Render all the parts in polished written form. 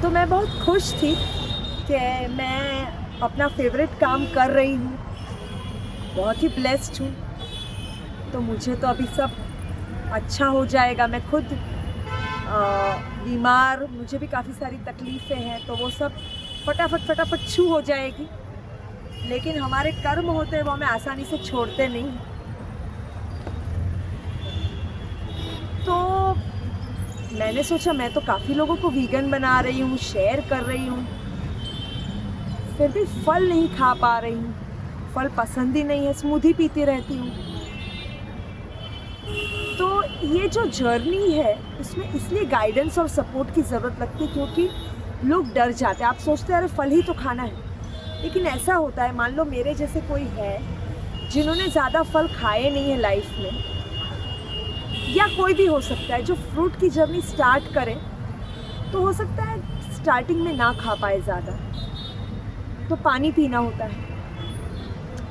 तो मैं बहुत खुश थी कि मैं अपना फेवरेट काम कर रही हूँ, बहुत ही ब्लेस्ड हूँ। तो मुझे तो अभी सब अच्छा हो जाएगा। मैं खुद बीमार, मुझे भी काफ़ी सारी तकलीफ़ें हैं, तो वो सब फटाफट छू हो जाएगी। लेकिन हमारे कर्म होते हैं, वो हमें आसानी से छोड़ते नहीं। तो मैंने सोचा मैं तो काफ़ी लोगों को वीगन बना रही हूँ, शेयर कर रही हूँ, फिर भी फल नहीं खा पा रही हूँ। फल पसंद ही नहीं है, स्मूदी पीती रहती हूँ। तो ये जो जर्नी है, उसमें इसलिए गाइडेंस और सपोर्ट की ज़रूरत लगती है क्योंकि लोग डर जाते हैं। आप सोचते हैं अरे फल ही तो खाना है, लेकिन ऐसा होता है, मान लो मेरे जैसे कोई है जिन्होंने ज़्यादा फल खाए नहीं है लाइफ में, या कोई भी हो सकता है जो फ्रूट की जर्नी स्टार्ट करे, तो हो सकता है स्टार्टिंग में ना खा पाए ज़्यादा, तो पानी पीना होता है।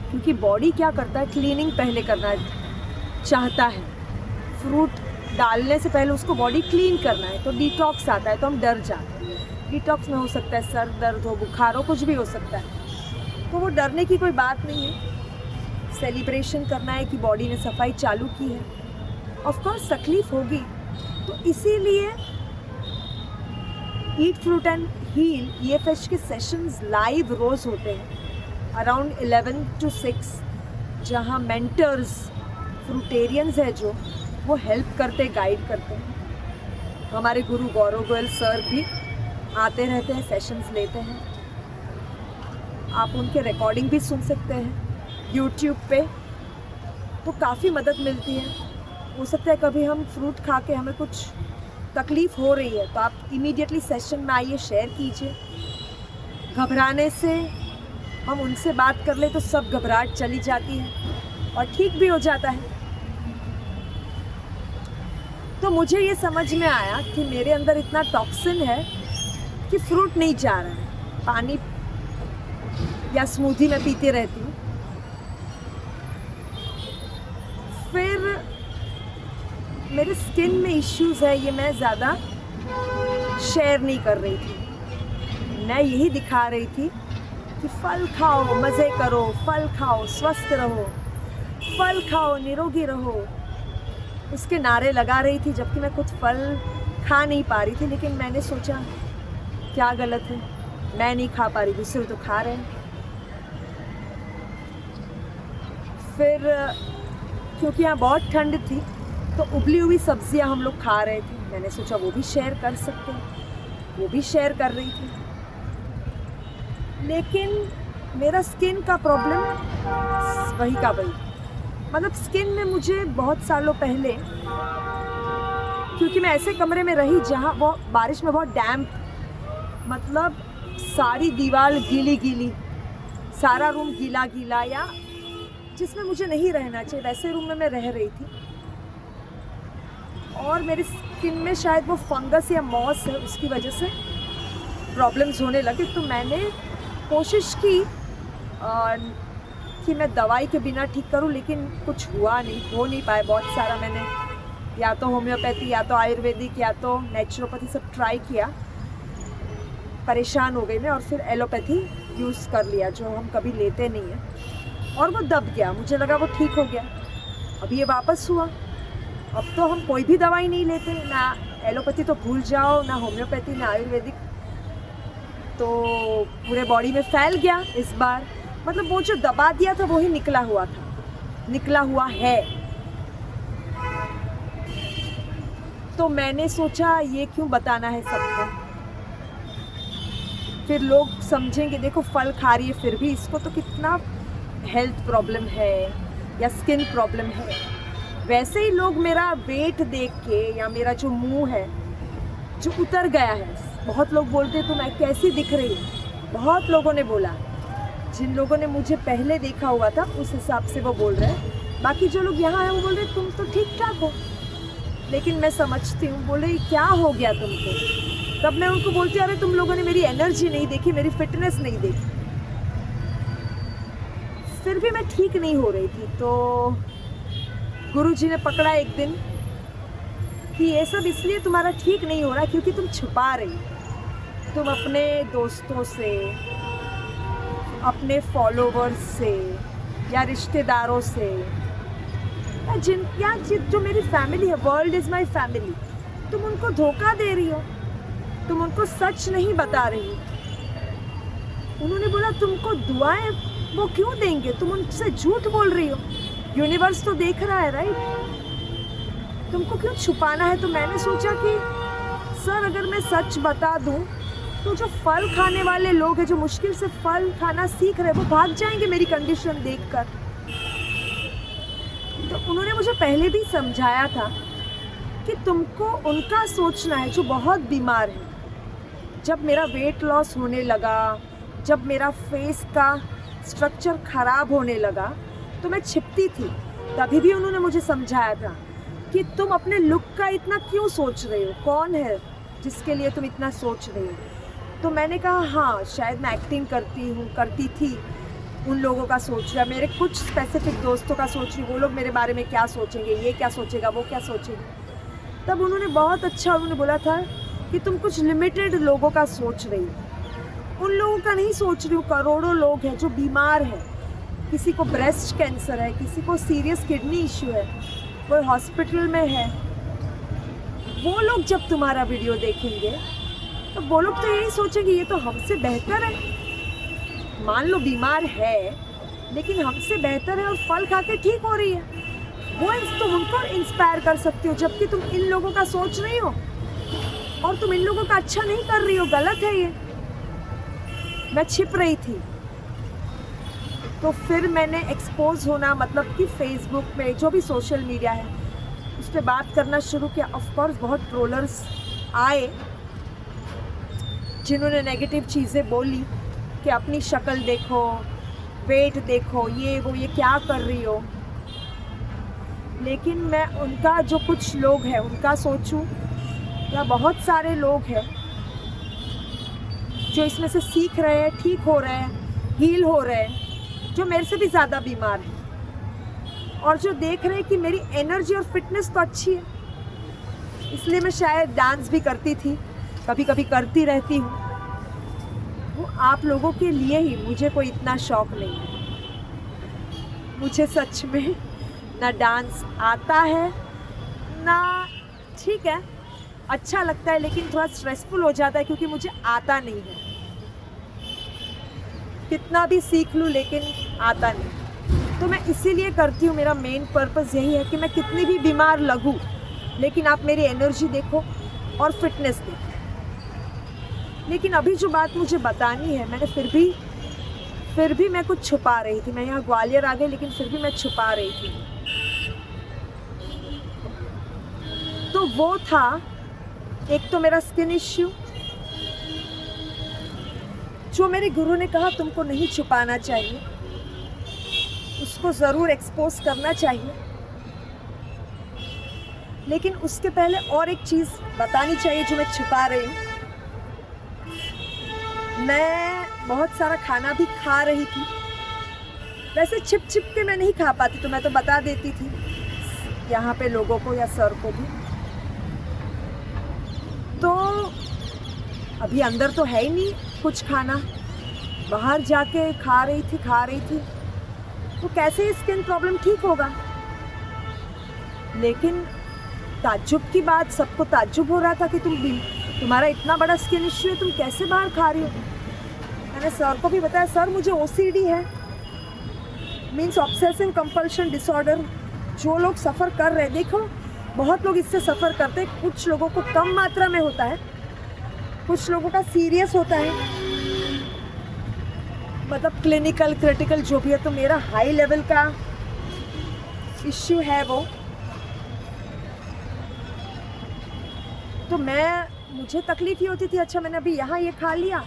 क्योंकि बॉडी क्या करता है, क्लीनिंग पहले करना चाहता है। फ्रूट डालने से पहले उसको बॉडी क्लीन करना है, तो डिटॉक्स आता है, तो हम डर जाते हैं। डिटॉक्स में हो सकता है सर दर्द हो, बुखार हो, कुछ भी हो सकता है। तो वो डरने की कोई बात नहीं है, सेलिब्रेशन करना है कि बॉडी ने सफाई चालू की है। ऑफ कोर्स तकलीफ होगी, तो इसीलिए eat fruit and heal EFH के सेशंस लाइव रोज़ होते हैं अराउंड 11 to 6, जहाँ मेंटर्स फ्रूटेरियंस है जो वो हेल्प करते, गाइड करते हैं। हमारे गुरु गौरव गोयल सर भी आते रहते हैं, सेशंस लेते हैं। आप उनके रिकॉर्डिंग भी सुन सकते हैं यूट्यूब पे, तो काफ़ी मदद मिलती है। हो सकता है कभी हम फ्रूट खा के हमें कुछ तकलीफ़ हो रही है, तो आप इमीडिएटली सेशन में आइए, शेयर कीजिए। घबराने से हम उनसे बात कर ले तो सब घबराहट चली जाती है और ठीक भी हो जाता है। तो मुझे ये समझ में आया कि मेरे अंदर इतना टॉक्सिन है कि फ्रूट नहीं जा रहा है, पानी या स्मूदी में पीती रहती हूँ। फिर मेरे स्किन में इश्यूज़ है, ये मैं ज़्यादा शेयर नहीं कर रही थी। मैं यही दिखा रही थी कि फल खाओ, मज़े करो, फल खाओ, स्वस्थ रहो, फल खाओ, निरोगी रहो, उसके नारे लगा रही थी, जबकि मैं खुद फल खा नहीं पा रही थी। लेकिन मैंने सोचा क्या गलत है, मैं नहीं खा पा रही, दूसरे तो खा रहे हैं। फिर क्योंकि यहाँ बहुत ठंड थी, तो उबली हुई सब्जियाँ हम लोग खा रहे थे। मैंने सोचा वो भी शेयर कर सकते हैं, वो भी शेयर कर रही थी। लेकिन मेरा स्किन का प्रॉब्लम वही का वही, मतलब स्किन में मुझे बहुत सालों पहले, क्योंकि मैं ऐसे कमरे में रही जहाँ वो बारिश में बहुत डैम्प, मतलब सारी दीवार गीली गीली, सारा रूम गीला गीला, या जिसमें मुझे नहीं रहना चाहिए वैसे रूम में मैं रह रही थी। और मेरी स्किन में शायद वो फंगस या मॉस है, उसकी वजह से प्रॉब्लम्स होने लगे। तो मैंने कोशिश की कि मैं दवाई के बिना ठीक करूं, लेकिन कुछ हुआ नहीं, हो नहीं पाए। बहुत सारा मैंने या तो होम्योपैथी, या तो आयुर्वेदिक, या तो नेचुरोपैथी सब ट्राई किया। परेशान हो गई मैं, और फिर एलोपैथी यूज़ कर लिया, जो हम कभी लेते नहीं हैं, और वो दब गया। मुझे लगा वो ठीक हो गया, अभी ये वापस हुआ। अब तो हम कोई भी दवाई नहीं लेते, ना एलोपैथी तो भूल जाओ, ना होम्योपैथी, ना आयुर्वेदिक। तो पूरे बॉडी में फैल गया इस बार, मतलब वो जो दबा दिया था वो ही निकला हुआ था, निकला हुआ है। तो मैंने सोचा ये क्यों बताना है सबको, फिर लोग समझेंगे देखो फल खा रही है फिर भी इसको तो कितना हेल्थ प्रॉब्लम है या स्किन प्रॉब्लम है। वैसे ही लोग मेरा वेट देख के, या मेरा जो मुंह है जो उतर गया है, बहुत लोग बोलते तो मैं कैसी दिख रही हूँ, बहुत लोगों ने बोला। जिन लोगों ने मुझे पहले देखा हुआ था उस हिसाब से वो बोल रहे हैं, बाकी जो लोग यहाँ हैं वो बोल रहे तुम तो ठीक ठाक हो। लेकिन मैं समझती हूँ, बोल रही क्या हो गया तुमको, तब मैं उनको बोलती अरे तुम लोगों ने मेरी एनर्जी नहीं देखी, मेरी फिटनेस नहीं देखी। फिर भी मैं ठीक नहीं हो रही थी। तो गुरुजी ने पकड़ा एक दिन कि ये सब इसलिए तुम्हारा ठीक नहीं हो रहा क्योंकि तुम छुपा रही हो। तुम अपने दोस्तों से, अपने फॉलोवर्स से या रिश्तेदारों से या जो मेरी फैमिली है, वर्ल्ड इज़ माई फैमिली, तुम उनको धोखा दे रही हो, तुम उनको सच नहीं बता रही। उन्होंने बोला तुमको दुआएं वो क्यों देंगे, तुम उनसे झूठ बोल रही हो, यूनिवर्स तो देख रहा है राइट, तुमको क्यों छुपाना है। तो मैंने सोचा कि सर अगर मैं सच बता दूं तो जो फल खाने वाले लोग हैं, जो मुश्किल से फल खाना सीख रहे हैं, वो भाग जाएंगे मेरी कंडीशन देखकर। तो उन्होंने मुझे पहले भी समझाया था कि तुमको उनका सोचना है जो बहुत बीमार है। जब मेरा वेट लॉस होने लगा, जब मेरा फेस का स्ट्रक्चर ख़राब होने लगा तो मैं छिपती थी, तभी भी उन्होंने मुझे समझाया था कि तुम अपने लुक का इतना क्यों सोच रहे हो, कौन है जिसके लिए तुम इतना सोच रहे हो। तो मैंने कहा हाँ शायद मैं एक्टिंग करती थी, उन लोगों का सोच रहा, मेरे कुछ स्पेसिफिक दोस्तों का सोच रही, वो लोग मेरे बारे में क्या सोचेंगे, ये क्या सोचेगा, वो क्या सोचेगा। तब उन्होंने बहुत अच्छा उन्होंने बोला था कि तुम कुछ लिमिटेड लोगों का सोच रही हो, उन लोगों का नहीं सोच रही हूँ। करोड़ों लोग हैं जो बीमार हैं, किसी को ब्रेस्ट कैंसर है, किसी को सीरियस किडनी इश्यू है, कोई हॉस्पिटल में है। वो लोग जब तुम्हारा वीडियो देखेंगे तो वो लोग तो यही सोचेंगे ये तो हमसे बेहतर है। मान लो बीमार है लेकिन हमसे बेहतर है और फल खा के ठीक हो रही है, वो तुम उनको इंस्पायर कर सकती हो। जबकि तुम इन लोगों का सोच रही हो और तुम इन लोगों का अच्छा नहीं कर रही हो, गलत है ये। मैं छिप रही थी, तो फिर मैंने एक्सपोज होना, मतलब कि फेसबुक में जो भी सोशल मीडिया है उस पर बात करना शुरू किया। ऑफकोर्स बहुत ट्रोलर्स आए जिन्होंने नेगेटिव चीज़ें बोली कि अपनी शक्ल देखो, वेट देखो, ये क्या कर रही हो। लेकिन मैं उनका, जो कुछ लोग हैं उनका सोचूं, या बहुत सारे लोग हैं जो इसमें से सीख रहे हैं, ठीक हो रहे हैं, हील हो रहे हैं, जो मेरे से भी ज़्यादा बीमार हैं और जो देख रहे हैं कि मेरी एनर्जी और फिटनेस तो अच्छी है। इसलिए मैं शायद डांस भी करती थी, कभी कभी करती रहती हूँ। वो आप लोगों के लिए ही, मुझे कोई इतना शौक नहीं है। मुझे सच में ना डांस आता है ना, ठीक है अच्छा लगता है लेकिन थोड़ा स्ट्रेसफुल हो जाता है क्योंकि मुझे आता नहीं है। कितना भी सीख लूँ लेकिन आता नहीं, तो मैं इसीलिए करती हूँ। मेरा मेन पर्पस यही है कि मैं कितनी भी बीमार लगूँ लेकिन आप मेरी एनर्जी देखो और फिटनेस देखो। लेकिन अभी जो बात मुझे बतानी है, मैंने फिर भी मैं कुछ छुपा रही थी। मैं यहाँ ग्वालियर आ गई लेकिन फिर भी मैं छुपा रही थी। तो वो था एक तो मेरा स्किन इश्यू, जो मेरे गुरु ने कहा तुमको नहीं छुपाना चाहिए, उसको ज़रूर एक्सपोज करना चाहिए। लेकिन उसके पहले और एक चीज़ बतानी चाहिए जो मैं छुपा रही हूँ। मैं बहुत सारा खाना भी खा रही थी, वैसे छिप के मैं नहीं खा पाती, तो मैं तो बता देती थी यहाँ पे लोगों को या सर को भी। तो अभी अंदर तो है ही नहीं कुछ खाना, बाहर जाके खा रही थी, तो कैसे स्किन प्रॉब्लम ठीक होगा। लेकिन ताज्जुब की बात, सबको ताज्जुब हो रहा था कि तुम्हारा इतना बड़ा स्किन इश्यू है, तुम कैसे बाहर खा रही हो। मैंने सर को भी बताया, सर मुझे OCD है, मीन्स ऑब्सेसिव कंपल्शन डिसऑर्डर। जो लोग सफ़र कर रहे हैं, देखो बहुत लोग इससे सफ़र करते हैं, कुछ लोगों को कम मात्रा में होता है, कुछ लोगों का सीरियस होता है, मतलब क्लिनिकल क्रिटिकल जो भी है। तो मेरा हाई लेवल का इश्यू है वो। तो मुझे तकलीफ ही होती थी, अच्छा मैंने अभी यहाँ ये खा लिया,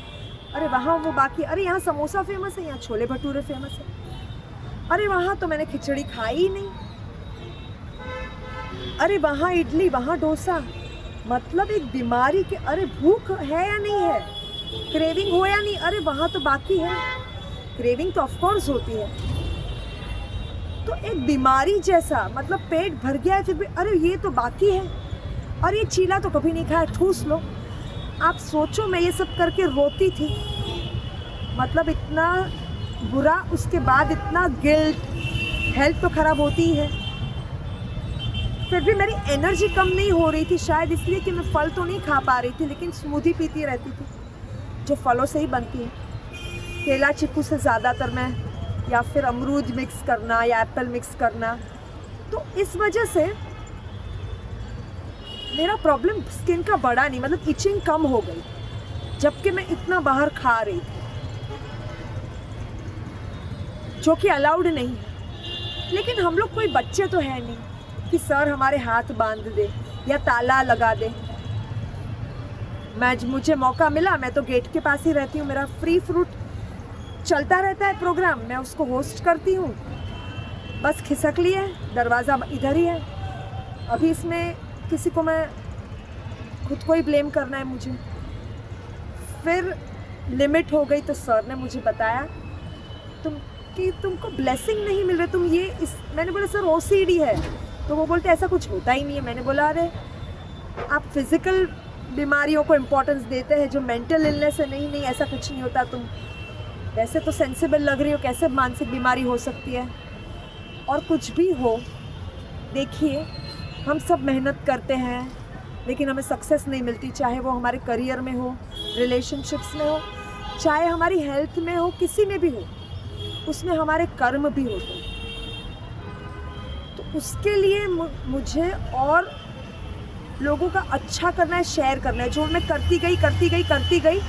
अरे वहाँ वो बाकी, अरे यहाँ समोसा फेमस है, यहाँ छोले भटूरे फेमस है, अरे वहाँ तो मैंने खिचड़ी खाई ही नहीं, अरे वहाँ इडली, वहाँ डोसा। मतलब एक बीमारी के, अरे भूख है या नहीं है, क्रेविंग हो या नहीं, अरे वहाँ तो बाकी है। क्रेविंग तो ऑफकोर्स होती है। तो एक बीमारी जैसा, मतलब पेट भर गया है फिर भी, अरे ये तो बाकी है, और ये चीला तो कभी नहीं खाया, ठूस लो। आप सोचो, मैं ये सब करके रोती थी, मतलब इतना बुरा, उसके बाद इतना गिल्ट, हेल्थ तो ख़राब होती ही है। फिर भी मेरी एनर्जी कम नहीं हो रही थी, शायद इसलिए कि मैं फल तो नहीं खा पा रही थी, लेकिन स्मूदी पीती रहती थी जो फलों से ही बनती है। केला चीकू से ज़्यादातर मैं, या फिर अमरूद मिक्स करना या एप्पल मिक्स करना। तो इस वजह से मेरा प्रॉब्लम स्किन का बढ़ा नहीं, मतलब इचिंग कम हो गई, जबकि मैं इतना बाहर खा रही थी, जो कि अलाउड नहीं है। लेकिन हम लोग कोई बच्चे तो है नहीं कि सर हमारे हाथ बांध दे या ताला लगा दे। मुझे मौका मिला, मैं तो गेट के पास ही रहती हूँ, मेरा फ्री फ्रूट चलता रहता है प्रोग्राम, मैं उसको होस्ट करती हूँ, बस खिसक लिया है, दरवाज़ा इधर ही है। अभी इसमें किसी को मैं खुद को ही ब्लेम करना है मुझे। फिर लिमिट हो गई तो सर ने मुझे बताया तुमको ब्लेसिंग नहीं मिल रही, तुम ये मैंने बोला सर OCD है, तो वो बोलते ऐसा कुछ होता ही नहीं है। मैंने बोला अरे आप फिज़िकल बीमारियों को इम्पोर्टेंस देते हैं जो मेंटल इलनेस है, नहीं ऐसा कुछ नहीं होता, तुम वैसे तो सेंसिबल लग रही हो, कैसे मानसिक बीमारी हो सकती है। और कुछ भी हो, देखिए हम सब मेहनत करते हैं लेकिन हमें सक्सेस नहीं मिलती, चाहे वो हमारे करियर में हो, रिलेशनशिप्स में हो, चाहे हमारी हेल्थ में हो, किसी में भी हो, उसमें हमारे कर्म भी होते हैं। तो उसके लिए मुझे और लोगों का अच्छा करना है, शेयर करना है, जो मैं करती गई।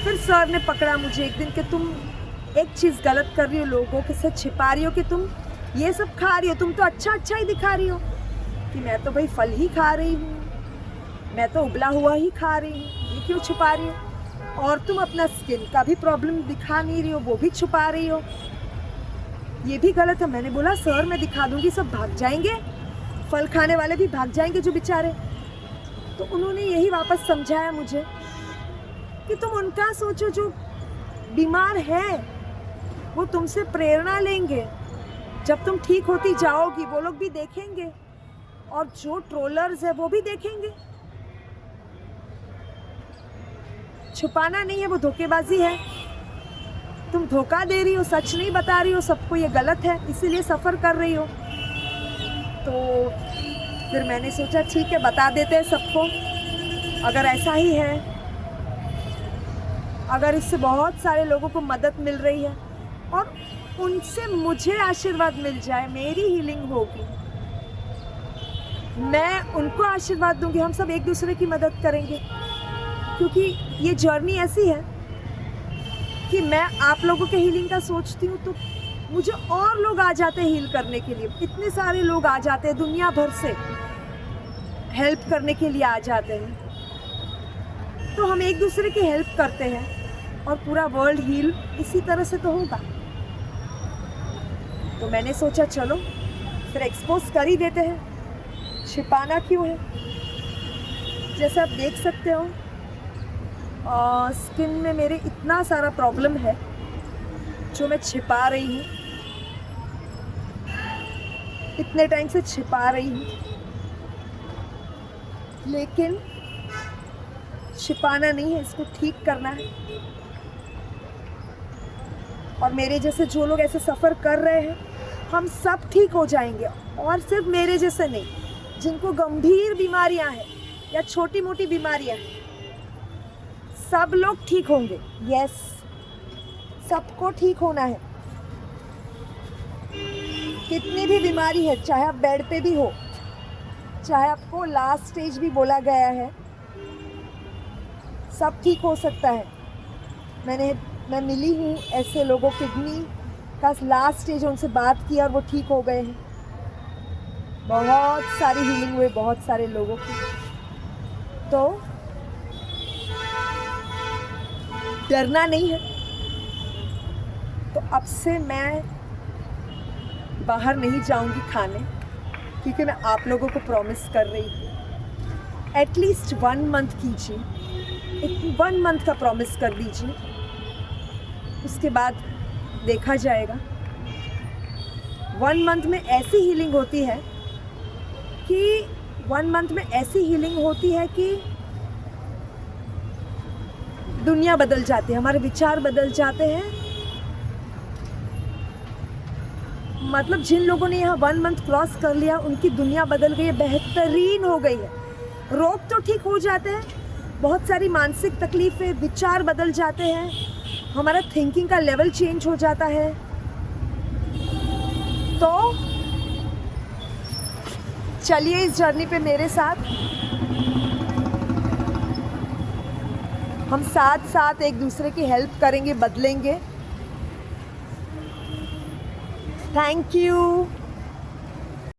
फिर सर ने पकड़ा मुझे एक दिन कि तुम एक चीज़ गलत कर रही हो, लोगों के से छिपा रही हो कि तुम ये सब खा रही हो, तुम तो अच्छा ही दिखा रही हो कि मैं तो भाई फल ही खा रही हूँ, मैं तो उबला हुआ ही खा रही हूँ, ये क्यों छुपा रही हो? और तुम अपना स्किन का भी प्रॉब्लम दिखा नहीं रही हो, वो भी छुपा रही हो, ये भी गलत है। मैंने बोला सर मैं दिखा दूँगी, सब भाग जाएंगे, फल खाने वाले भी भाग जाएंगे जो बेचारे। तो उन्होंने यही वापस समझाया मुझे कि तुम उनका सोचो जो बीमार है, वो तुमसे प्रेरणा लेंगे, जब तुम ठीक होती जाओगी वो लोग भी देखेंगे, और जो ट्रोलर्स है वो भी देखेंगे। छुपाना नहीं है, वो धोखेबाजी है, तुम धोखा दे रही हो, सच नहीं बता रही हो सबको, ये गलत है, इसीलिए सफ़र कर रही हो। तो फिर मैंने सोचा ठीक है, बता देते हैं सबको, अगर ऐसा ही है, अगर इससे बहुत सारे लोगों को मदद मिल रही है और उनसे मुझे आशीर्वाद मिल जाए, मेरी हीलिंग होगी, मैं उनको आशीर्वाद दूंगी, हम सब एक दूसरे की मदद करेंगे। क्योंकि ये जर्नी ऐसी है कि मैं आप लोगों के हीलिंग का सोचती हूँ तो मुझे और लोग आ जाते हैं हील करने के लिए, इतने सारे लोग आ जाते हैं, दुनिया भर से हेल्प करने के लिए आ जाते हैं। तो हम एक दूसरे की हेल्प करते हैं और पूरा वर्ल्ड हील इसी तरह से तो होगा। तो मैंने सोचा चलो फिर एक्सपोज कर ही देते हैं, छिपाना क्यों है। जैसे आप देख सकते हो स्किन में मेरे इतना सारा प्रॉब्लम है जो मैं छिपा रही हूँ, इतने टाइम से छिपा रही हूँ, लेकिन छिपाना नहीं है, इसको ठीक करना है। और मेरे जैसे जो लोग ऐसे सफ़र कर रहे हैं, हम सब ठीक हो जाएंगे, और सिर्फ मेरे जैसे नहीं, जिनको गंभीर बीमारियां हैं या छोटी मोटी बीमारियां हैं, सब लोग ठीक होंगे। यस, सबको ठीक होना है, कितनी भी बीमारी है, चाहे आप बेड पे भी हो, चाहे आपको लास्ट स्टेज भी बोला गया है, सब ठीक हो सकता है। मैं मिली हूँ ऐसे लोगों, किडनी का लास्ट स्टेज, उनसे बात की और वो ठीक हो गए हैं। बहुत सारी हीलिंग हुई बहुत सारे लोगों की। तो डरना नहीं है। तो अब से मैं बाहर नहीं जाऊंगी खाने, क्योंकि मैं आप लोगों को प्रॉमिस कर रही हूँ। एटलीस्ट 1 मंथ कीजिए, 1 मंथ का प्रॉमिस कर दीजिए, उसके बाद देखा जाएगा। 1 मंथ में ऐसी हीलिंग होती है कि 1 मंथ में ऐसी हीलिंग होती है कि दुनिया बदल जाती है, हमारे विचार बदल जाते हैं। मतलब जिन लोगों ने यहाँ 1 मंथ क्रॉस कर लिया उनकी दुनिया बदल गई है, बेहतरीन हो गई है। रोग तो ठीक हो जाते हैं, बहुत सारी मानसिक तकलीफ़ें, विचार बदल जाते हैं, हमारा थिंकिंग का लेवल चेंज हो जाता है। तो चलिए इस जर्नी पे मेरे साथ, हम साथ साथ एक दूसरे की हेल्प करेंगे, बदलेंगे। Thank you.